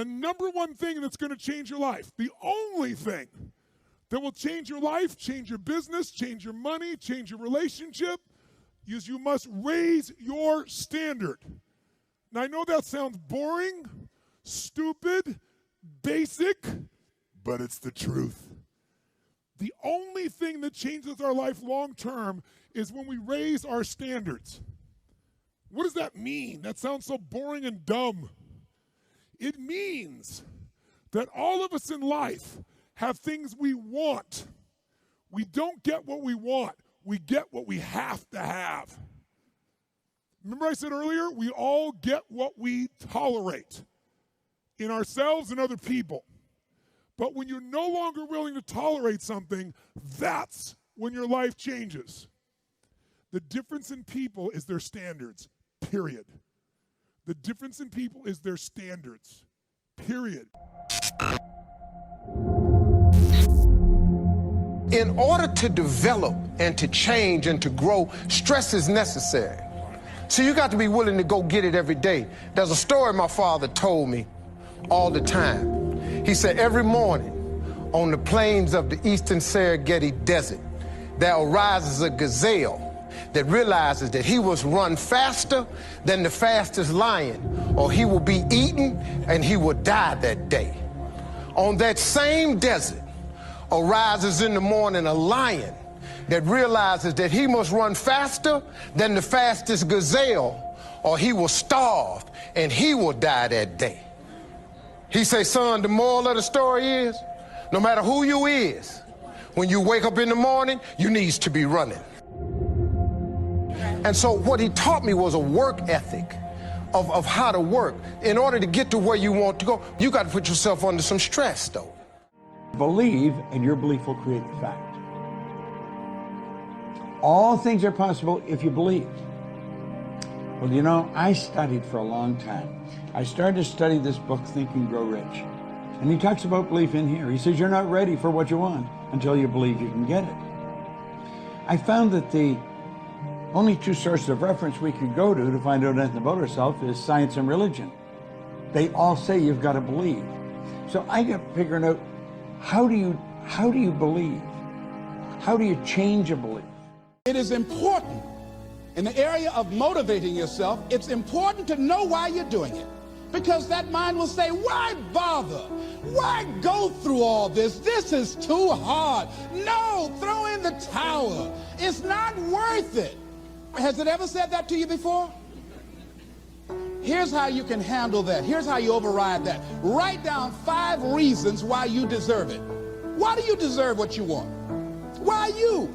The number one thing that's going to change your life, the only thing that will change your life, change your business, change your money, change your relationship, is you must raise your standard. Now, I know that sounds boring, stupid, basic, but it's the truth. The only thing that changes our life long term is when we raise our standards. What does that mean? That sounds so boring and dumb. It means that all of us in life have things we want. We don't get what we want. We get what we have to have. Remember I said earlier, we all get what we tolerate in ourselves and other people. But when you're no longer willing to tolerate something, that's when your life changes. The difference in people is their standards, period. The difference in people is their standards, period. In order to develop and to change and to grow, stress is necessary. So you got to be willing to go get it every day. There's a story my father told me all the time. He said every morning on the plains of the eastern Serengeti Desert, there arises a gazelle that realizes that he must run faster than the fastest lion, or he will be eaten and he will die that day. On that same desert arises in the morning a lion that realizes that he must run faster than the fastest gazelle, or he will starve and he will die that day. He say, son, the moral of the story is, no matter who you is, when you wake up in the morning, you needs to be running. And so what he taught me was a work ethic of how to work. In order to get to where you want to go, you got to put yourself under some stress, though. Believe, and your belief will create the fact. All things are possible if you believe. Well, you know, I studied for a long time. I started to study this book, Think and Grow Rich. And he talks about belief in here. He says you're not ready for what you want until you believe you can get it. I found that the only two sources of reference we could go to find out anything about ourselves is science and religion. They all say you've got to believe. So I got figuring out, how do you believe? How do you change a belief? It is important in the area of motivating yourself. It's important to know why you're doing it, because that mind will say, why bother? Why go through all this? This is too hard. No, throw in the towel. It's not worth it. Has it ever said that to you before? Here's how you can handle that. Here's how you override that. Write down 5 reasons why you deserve it. Why do you deserve what you want? Why you?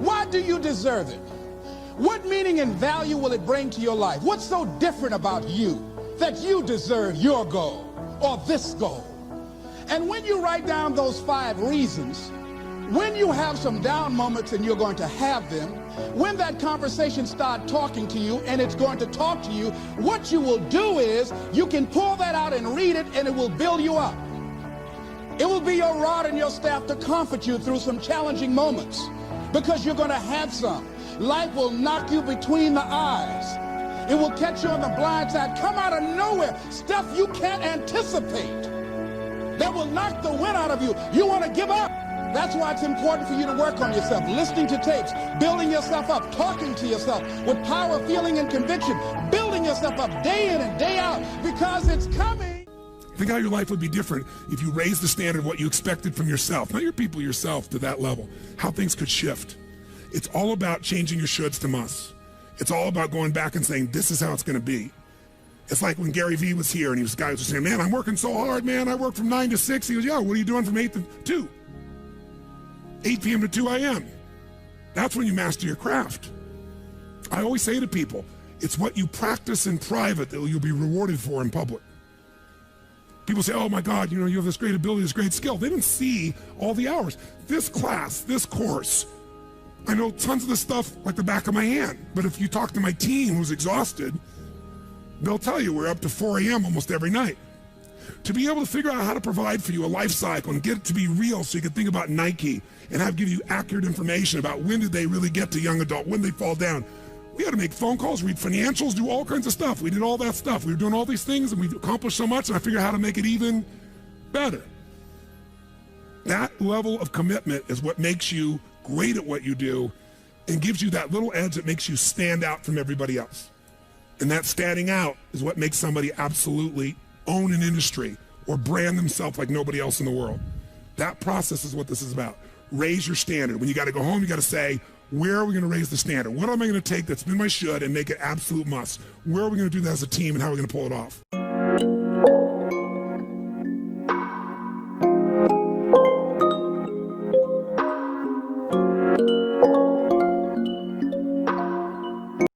Why do you deserve it? What meaning and value will it bring to your life? What's so different about you that you deserve your goal or this goal? And when you write down those 5 reasons, when you have some down moments, and you're going to have them, when that conversation starts talking to you, and it's going to talk to you, what you will do is you can pull that out and read it, and it will build you up. It will be your rod and your staff to comfort you through some challenging moments, because you're going to have some. Life will knock you between the eyes. It will catch you on the blind side, come out of nowhere, stuff you can't anticipate that will knock the wind out of you. You want to give up. That's why it's important for you to work on yourself, listening to tapes, building yourself up, talking to yourself with power, feeling, and conviction, building yourself up day in and day out, because it's coming. Think how your life would be different if you raised the standard of what you expected from yourself, not your people, yourself, to that level, how things could shift. It's all about changing your shoulds to musts. It's all about going back and saying, this is how it's going to be. It's like when Gary Vee was here and he was guys were saying, man, I'm working so hard, man. I work from 9 to 6. He goes, yeah, what are you doing from 8 to 2? 8 p.m. to 2 a.m. That's when you master your craft. I always say to people, it's what you practice in private that you'll be rewarded for in public. People say, oh my God, you know, you have this great ability, this great skill. They didn't see all the hours. This class, this course, I know tons of this stuff like the back of my hand. But if you talk to my team who's exhausted, they'll tell you we're up to 4 a.m. almost every night. To be able to figure out how to provide for you a life cycle and get it to be real so you can think about Nike and give you accurate information about when did they really get to young adult, when they fall down. We had to make phone calls, read financials, do all kinds of stuff. We did all that stuff. We were doing all these things, and we accomplished so much, and I figured out how to make it even better. That level of commitment is what makes you great at what you do and gives you that little edge that makes you stand out from everybody else. And that standing out is what makes somebody absolutely own an industry or brand themselves like nobody else in the world. That process is what this is about. Raise your standard. When you got to go home, you got to say, where are we going to raise the standard? What am I going to take that's been my should and make it absolute must? Where are we going to do that as a team, and how are we going to pull it off?